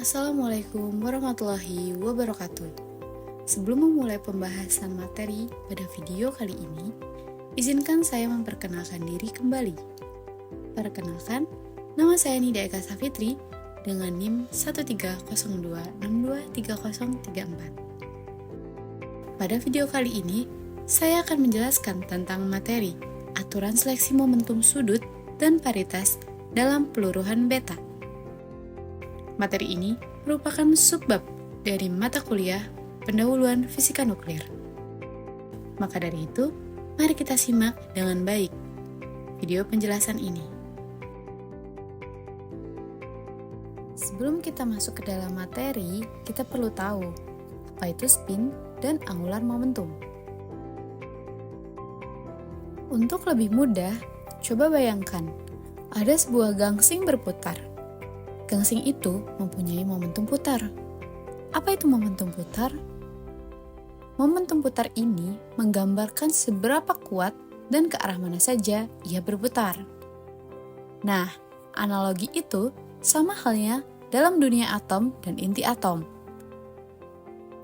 Assalamualaikum warahmatullahi wabarakatuh. Sebelum memulai pembahasan materi pada video kali ini, izinkan saya memperkenalkan diri kembali. Perkenalkan, nama saya Nida Eka Safitri dengan NIM 1302623034. Pada video kali ini, saya akan menjelaskan tentang materi aturan seleksi momentum sudut dan paritas dalam peluruhan beta. Materi ini merupakan subbab dari mata kuliah pendahuluan fisika nuklir. Maka dari itu, mari kita simak dengan baik video penjelasan ini. Sebelum kita masuk ke dalam materi, kita perlu tahu apa itu spin dan angular momentum. Untuk lebih mudah, coba bayangkan ada sebuah gangsing berputar. Gangsing itu mempunyai momentum putar. Apa itu momentum putar? Momentum putar ini menggambarkan seberapa kuat dan ke arah mana saja ia berputar. Nah, analogi itu sama halnya dalam dunia atom dan inti atom.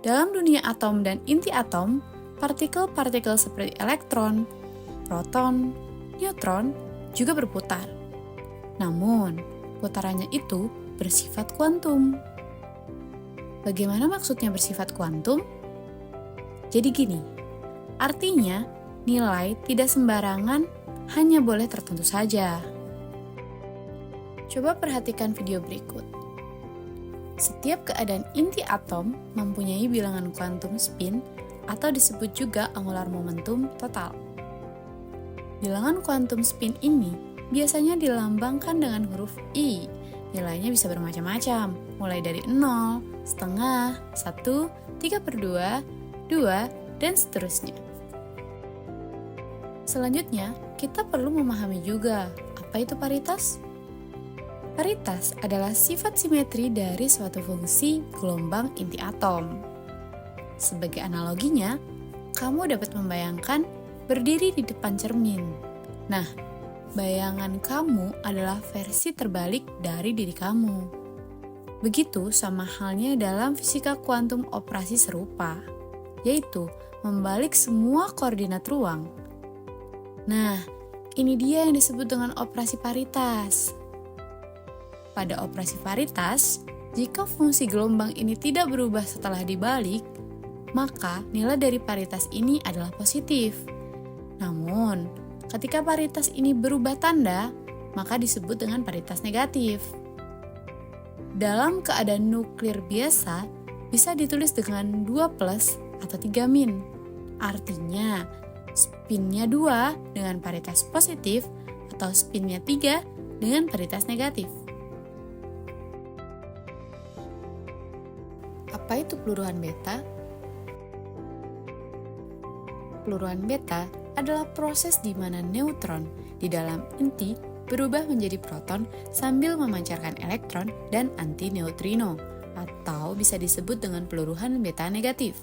Dalam dunia atom dan inti atom, partikel-partikel seperti elektron, proton, neutron juga berputar. Namun, putarannya itu bersifat kuantum. Bagaimana maksudnya bersifat kuantum? Jadi gini, artinya nilai tidak sembarangan, hanya boleh tertentu saja. Coba perhatikan video berikut. Setiap keadaan inti atom mempunyai bilangan kuantum spin atau disebut juga angular momentum total. Bilangan kuantum spin ini biasanya dilambangkan dengan huruf I. Nilainya bisa bermacam-macam, mulai dari 0, setengah, 1, 3/2, 2, dan seterusnya. Selanjutnya, kita perlu memahami juga apa itu paritas. Paritas adalah sifat simetri dari suatu fungsi gelombang inti atom. Sebagai analoginya, kamu dapat membayangkan berdiri di depan cermin. Nah, bayangan kamu adalah versi terbalik dari diri kamu. Begitu sama halnya dalam fisika kuantum operasi serupa, yaitu membalik semua koordinat ruang. Nah, ini dia yang disebut dengan operasi paritas. Pada operasi paritas, jika fungsi gelombang ini tidak berubah setelah dibalik, maka nilai dari paritas ini adalah positif. Namun, ketika paritas ini berubah tanda, maka disebut dengan paritas negatif. Dalam keadaan nuklir biasa, bisa ditulis dengan 2 plus atau 3 min. Artinya, spinnya 2 dengan paritas positif atau spinnya 3 dengan paritas negatif. Apa itu peluruhan beta? Peluruhan beta adalah proses di mana neutron di dalam inti berubah menjadi proton sambil memancarkan elektron dan antineutrino, atau bisa disebut dengan peluruhan beta negatif.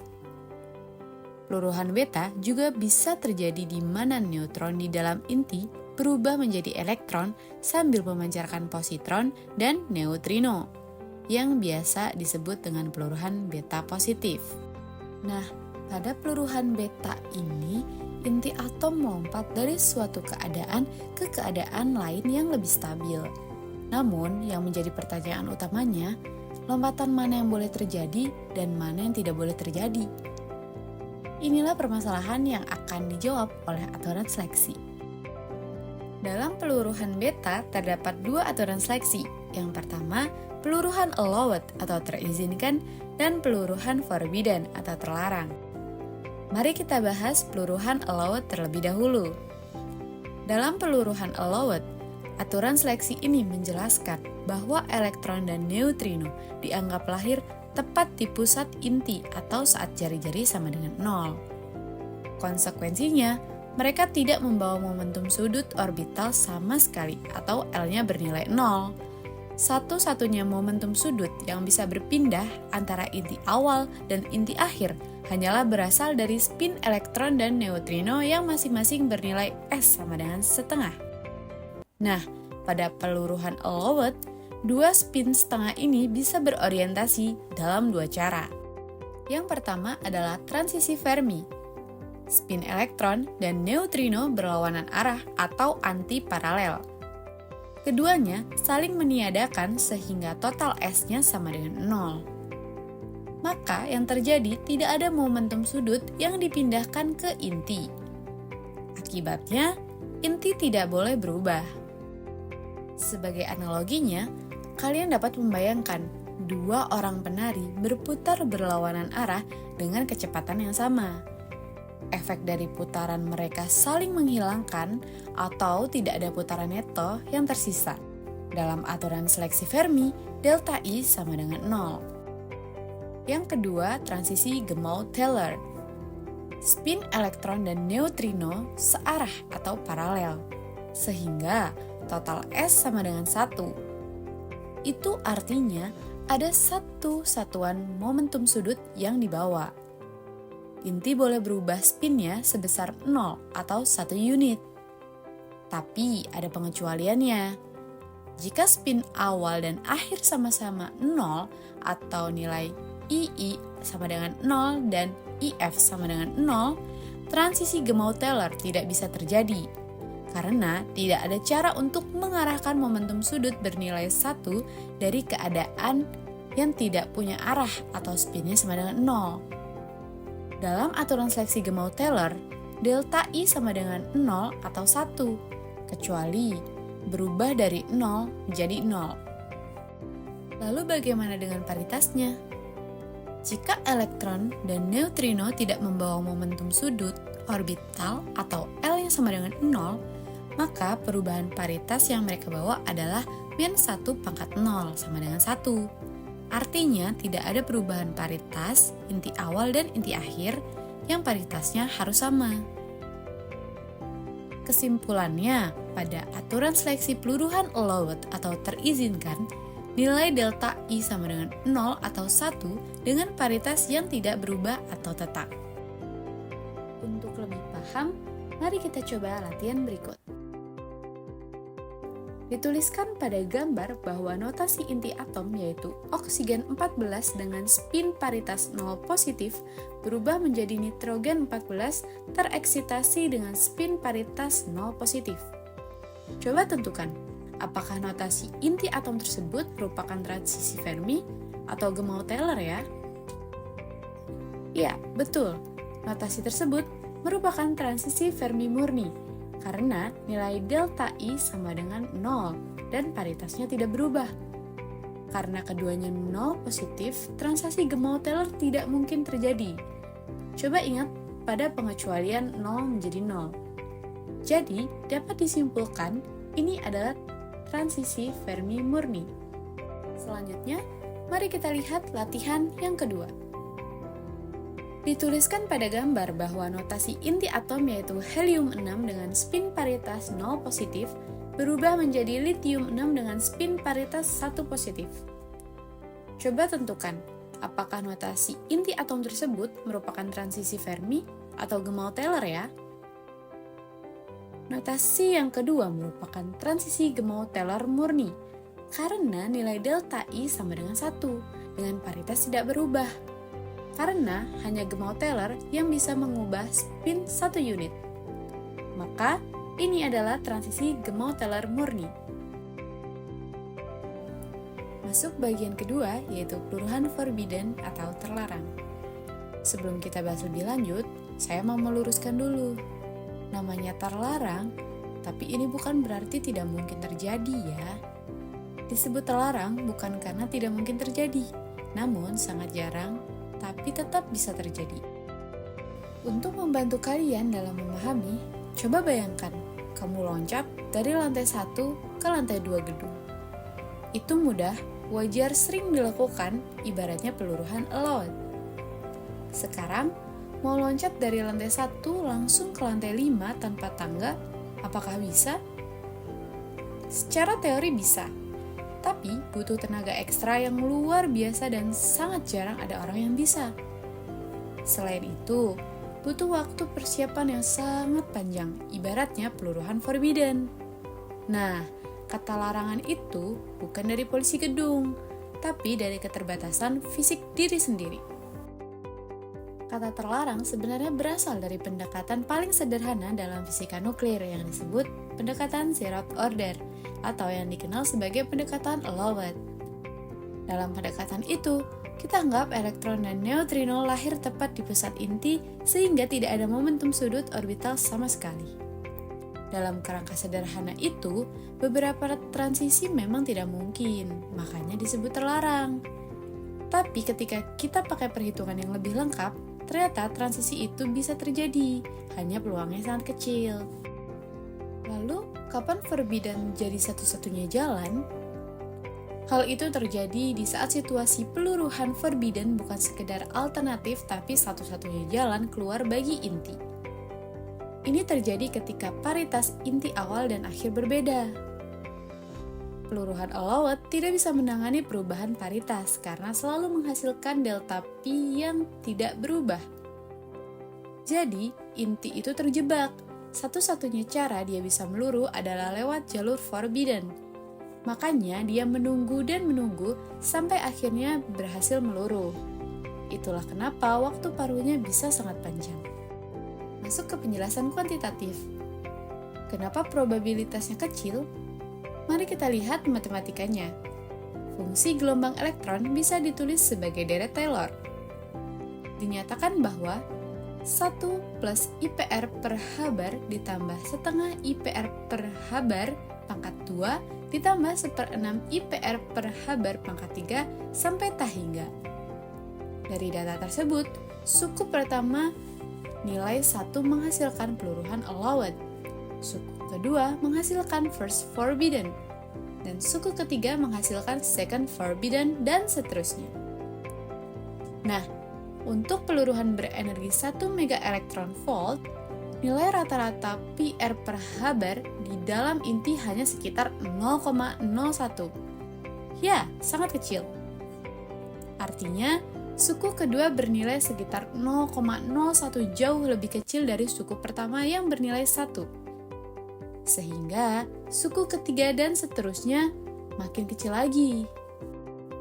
Peluruhan beta juga bisa terjadi di mana neutron di dalam inti berubah menjadi elektron sambil memancarkan positron dan neutrino, yang biasa disebut dengan peluruhan beta positif. Nah, pada peluruhan beta ini, inti atom melompat dari suatu keadaan ke keadaan lain yang lebih stabil. Namun, yang menjadi pertanyaan utamanya, lompatan mana yang boleh terjadi dan mana yang tidak boleh terjadi? Inilah permasalahan yang akan dijawab oleh aturan seleksi. Dalam peluruhan beta terdapat 2 aturan seleksi. Yang pertama, peluruhan allowed atau terizinkan dan peluruhan forbidden atau terlarang. Mari kita bahas peluruhan allowed terlebih dahulu. Dalam peluruhan allowed, aturan seleksi ini menjelaskan bahwa elektron dan neutrino dianggap lahir tepat di pusat inti atau saat jari-jari sama dengan 0. Konsekuensinya, mereka tidak membawa momentum sudut orbital sama sekali atau L-nya bernilai 0. Satu-satunya momentum sudut yang bisa berpindah antara inti awal dan inti akhir hanyalah berasal dari spin elektron dan neutrino yang masing-masing bernilai S sama dengan setengah. Nah, pada peluruhan allowed, Dua spin setengah ini bisa berorientasi dalam dua cara. Yang pertama adalah transisi Fermi. Spin elektron dan neutrino berlawanan arah atau anti-paralel. Keduanya saling meniadakan sehingga total S-nya sama dengan 0. Maka yang terjadi tidak ada momentum sudut yang dipindahkan ke inti. Akibatnya, inti tidak boleh berubah. Sebagai analoginya, kalian dapat membayangkan dua orang penari berputar berlawanan arah dengan kecepatan yang sama. Efek dari putaran mereka saling menghilangkan atau tidak ada putaran neto yang tersisa. Dalam aturan seleksi Fermi, delta I sama dengan 0. Yang kedua, transisi Gamow-Taylor. Spin elektron dan neutrino searah atau paralel, sehingga total S sama dengan 1. Itu artinya ada satu satuan momentum sudut yang dibawa. Inti boleh berubah spinnya sebesar 0 atau 1 unit. Tapi ada pengecualiannya. Jika spin awal dan akhir sama-sama 0 atau nilai II sama dengan 0 dan IF sama dengan 0, transisi Gamow-Taylor tidak bisa terjadi. Karena tidak ada cara untuk mengarahkan momentum sudut bernilai 1 dari keadaan yang tidak punya arah atau spinnya sama dengan 0. Dalam aturan seleksi Gamow-Taylor, delta I sama dengan 0 atau 1, kecuali berubah dari 0 menjadi 0. Lalu bagaimana dengan paritasnya? Jika elektron dan neutrino tidak membawa momentum sudut, orbital, atau L yang sama dengan 0, maka perubahan paritas yang mereka bawa adalah -1 pangkat 0 sama dengan 1. Artinya tidak ada perubahan paritas inti awal dan inti akhir yang paritasnya harus sama. Kesimpulannya, pada aturan seleksi peluruhan allowed atau terizinkan, nilai delta I sama dengan 0 atau 1 dengan paritas yang tidak berubah atau tetap. Untuk lebih paham, mari kita coba latihan berikut. Dituliskan pada gambar bahwa notasi inti atom yaitu oksigen 14 dengan spin paritas 0 positif berubah menjadi nitrogen 14 tereksitasi dengan spin paritas 0 positif. Coba tentukan, apakah notasi inti atom tersebut merupakan transisi Fermi atau Gamow-Taylor ya? Ya, betul. Notasi tersebut merupakan transisi Fermi murni karena nilai delta I sama dengan 0 dan paritasnya tidak berubah. Karena keduanya 0 positif, transisi Gamow-Taylor tidak mungkin terjadi. Coba ingat pada pengecualian 0 menjadi 0. Jadi, dapat disimpulkan ini adalah transisi Fermi murni. Selanjutnya, mari kita lihat latihan yang kedua. Dituliskan pada gambar bahwa notasi inti atom yaitu helium 6 dengan spin paritas 0 positif berubah menjadi lithium 6 dengan spin paritas 1 positif. Coba tentukan, apakah notasi inti atom tersebut merupakan transisi Fermi atau Gamow-Taylor ya? Notasi yang kedua merupakan transisi Gamow-Taylor murni, karena nilai delta I sama dengan 1, dengan paritas tidak berubah. Karena hanya Gamow-Taylor yang bisa mengubah spin 1 unit. Maka, ini adalah transisi Gamow-Taylor murni. Masuk bagian kedua, yaitu peluruhan forbidden atau terlarang. Sebelum kita bahas lebih lanjut, saya mau meluruskan dulu. Namanya terlarang, tapi ini bukan berarti tidak mungkin terjadi ya. Disebut terlarang bukan karena tidak mungkin terjadi, namun sangat jarang, tapi tetap bisa terjadi. Untuk membantu kalian dalam memahami, coba bayangkan kamu loncat dari lantai 1 ke lantai 2 gedung. Itu mudah, wajar, sering dilakukan, ibaratnya peluruhan allowed. Sekarang, mau loncat dari lantai 1 langsung ke lantai 5 tanpa tangga, apakah bisa? Secara teori bisa, tapi butuh tenaga ekstra yang luar biasa dan sangat jarang ada orang yang bisa. Selain itu, butuh waktu persiapan yang sangat panjang, ibaratnya peluruhan forbidden. Nah, kata larangan itu bukan dari polisi gedung, tapi dari keterbatasan fisik diri sendiri. Kata terlarang sebenarnya berasal dari pendekatan paling sederhana dalam fisika nuklir yang disebut pendekatan zeroth order atau yang dikenal sebagai pendekatan allowed. Dalam pendekatan itu, kita anggap elektron dan neutrino lahir tepat di pusat inti sehingga tidak ada momentum sudut orbital sama sekali. Dalam kerangka sederhana itu, beberapa transisi memang tidak mungkin, makanya disebut terlarang. Tapi ketika kita pakai perhitungan yang lebih lengkap, ternyata transisi itu bisa terjadi, hanya peluangnya sangat kecil. Lalu, kapan forbidden jadi satu-satunya jalan? Hal itu terjadi di saat situasi peluruhan forbidden bukan sekedar alternatif tapi satu-satunya jalan keluar bagi inti. Ini terjadi ketika paritas inti awal dan akhir berbeda. Peluruhan allowed tidak bisa menangani perubahan paritas karena selalu menghasilkan delta P yang tidak berubah. Jadi, inti itu terjebak. Satu-satunya cara dia bisa meluruh adalah lewat jalur forbidden. Makanya dia menunggu dan menunggu sampai akhirnya berhasil meluruh. Itulah kenapa waktu paruhnya bisa sangat panjang. Masuk ke penjelasan kuantitatif. Kenapa probabilitasnya kecil? Mari kita lihat matematikanya. Fungsi gelombang elektron bisa ditulis sebagai deret Taylor. Dinyatakan bahwa 1 plus IPR per habar ditambah setengah IPR per habar pangkat 2 ditambah 1/6 IPR per habar pangkat 3 sampai tak hingga. Dari data tersebut, suku pertama nilai 1 menghasilkan peluruhan allowed, suku kedua menghasilkan first forbidden, dan suku ketiga menghasilkan second forbidden, dan seterusnya. Nah, untuk peluruhan berenergi 1 MeV, nilai rata-rata PR per habar di dalam inti hanya sekitar 0,01. Ya, sangat kecil. Artinya, suku kedua bernilai sekitar 0,01 jauh lebih kecil dari suku pertama yang bernilai 1. Sehingga, suku ketiga dan seterusnya makin kecil lagi.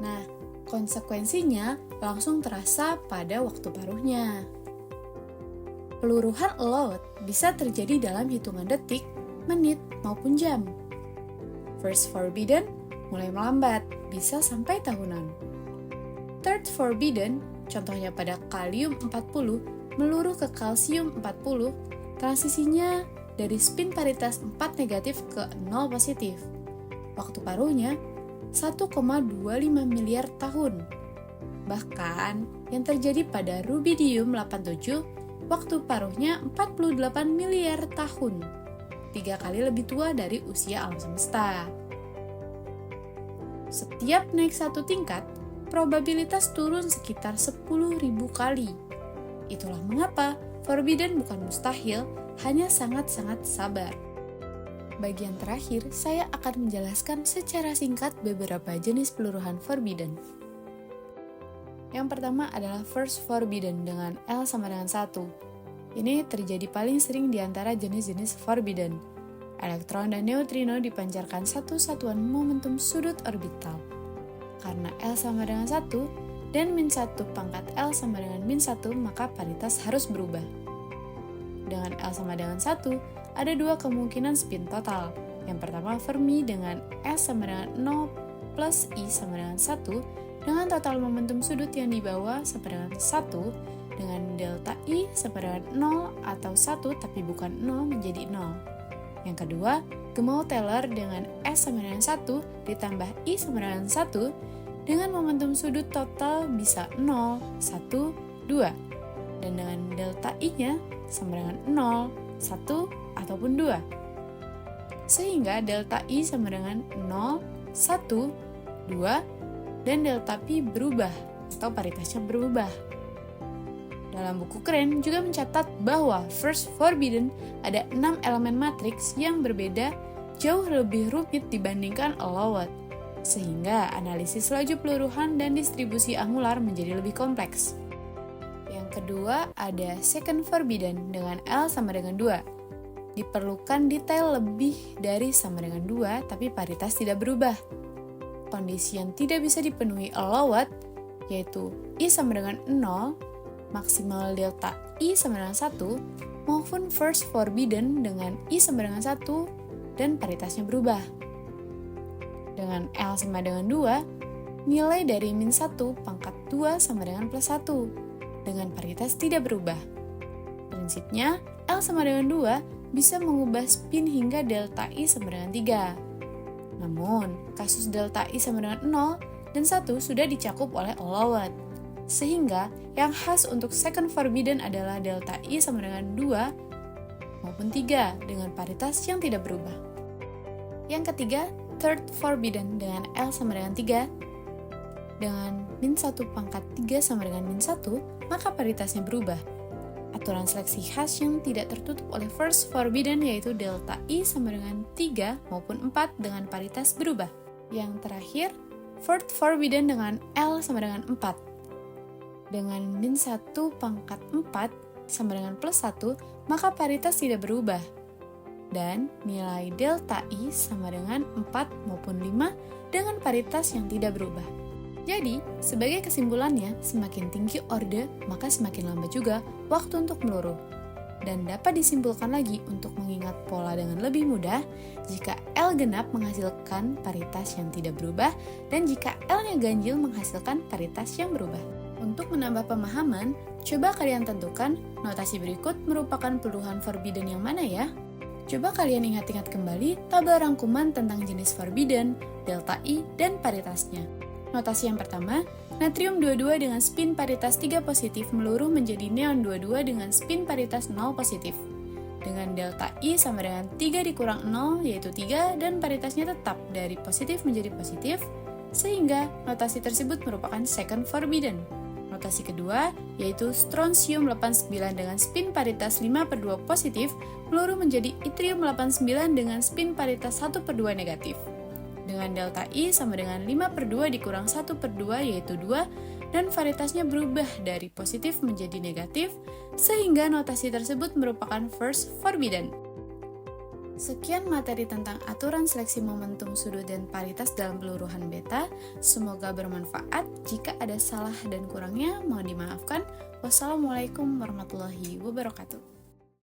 Nah, konsekuensinya langsung terasa pada waktu paruhnya. Peluruhan allowed bisa terjadi dalam hitungan detik, menit, maupun jam. First forbidden mulai melambat, bisa sampai tahunan. Third forbidden, contohnya pada kalium 40, meluruh ke kalsium 40, transisinya dari spin paritas 4 negatif ke 0 positif. Waktu paruhnya 1,25 miliar tahun. Bahkan, yang terjadi pada rubidium 87, waktu paruhnya 48 miliar tahun. 3 kali lebih tua dari usia alam semesta. Setiap naik satu tingkat, probabilitas turun sekitar 10.000 kali. Itulah mengapa forbidden bukan mustahil, hanya sangat-sangat sabar. Bagian terakhir, saya akan menjelaskan secara singkat beberapa jenis peluruhan forbidden. Yang pertama adalah first forbidden dengan L sama dengan 1. Ini terjadi paling sering di antara jenis-jenis forbidden. Elektron dan neutrino dipancarkan satu satuan momentum sudut orbital. Karena L sama dengan 1 dan min 1 pangkat L sama dengan min 1, maka paritas harus berubah. Dengan L sama dengan 1, ada dua kemungkinan spin total. Yang pertama Fermi dengan S sama dengan 0 plus I sama dengan 1, dengan total momentum sudut yang dibawa sama dengan 1, dengan delta I sama dengan 0 atau 1 tapi bukan 0 menjadi 0. Yang kedua, Gemau Taylor dengan S sama dengan 1 ditambah I sama dengan 1, dengan momentum sudut total bisa 0, 1, 2. Dan dengan delta I-nya sama dengan 0, 1, ataupun 2. Sehingga delta I sama dengan 0, 1, 2, dan delta P berubah atau paritasnya berubah. Dalam buku Kren juga mencatat bahwa first forbidden ada 6 elemen matriks yang berbeda jauh lebih rumit dibandingkan allowed, sehingga analisis laju peluruhan dan distribusi angular menjadi lebih kompleks. Yang kedua ada second forbidden dengan L sama dengan 2. Diperlukan detail lebih dari sama dengan 2, tapi paritas tidak berubah. Kondisi yang tidak bisa dipenuhi allowed, yaitu I sama dengan 0, maksimal delta I sama dengan 1, maupun first forbidden dengan I sama dengan 1, dan paritasnya berubah. Dengan L sama dengan 2, nilai dari min 1 pangkat 2 sama dengan plus 1, dengan paritas tidak berubah. Prinsipnya, L sama dengan 2 bisa mengubah spin hingga delta I sama dengan 3. Namun, kasus delta I sama dengan 0 dan 1 sudah dicakup oleh allowed. Sehingga, yang khas untuk second forbidden adalah delta I sama dengan 2 maupun 3 dengan paritas yang tidak berubah. Yang ketiga, third forbidden dengan L sama dengan 3. Dengan min 1 pangkat 3 sama dengan min 1, maka paritasnya berubah. Aturan seleksi khas yang tidak tertutup oleh first forbidden yaitu delta I sama dengan 3 maupun 4 dengan paritas berubah. Yang terakhir, fourth forbidden dengan L sama dengan 4. Dengan min 1 pangkat 4 sama dengan plus 1, maka paritas tidak berubah. Dan nilai delta I sama dengan 4 maupun 5 dengan paritas yang tidak berubah. Jadi, sebagai kesimpulannya, semakin tinggi orde, maka semakin lambat juga waktu untuk meluruh. Dan dapat disimpulkan lagi untuk mengingat pola dengan lebih mudah jika L genap menghasilkan paritas yang tidak berubah dan jika L-nya ganjil menghasilkan paritas yang berubah. Untuk menambah pemahaman, coba kalian tentukan notasi berikut merupakan peluruhan forbidden yang mana ya? Coba kalian ingat-ingat kembali tabel rangkuman tentang jenis forbidden, delta I, dan paritasnya. Notasi yang pertama, natrium 22 dengan spin paritas 3 positif meluruh menjadi neon 22 dengan spin paritas 0 positif. Dengan delta I sama dengan 3 dikurang 0 yaitu 3 dan paritasnya tetap dari positif menjadi positif, sehingga notasi tersebut merupakan second forbidden. Notasi kedua, yaitu strontium 89 dengan spin paritas 5/2 positif meluruh menjadi yttrium 89 dengan spin paritas 1/2 negatif. Dengan delta I sama dengan 5/2 dikurang 1/2 yaitu 2 dan varietasnya berubah dari positif menjadi negatif sehingga notasi tersebut merupakan first forbidden. Sekian materi tentang aturan seleksi momentum sudut dan paritas dalam peluruhan beta. Semoga bermanfaat. Jika ada salah dan kurangnya mohon dimaafkan. Wassalamualaikum warahmatullahi wabarakatuh.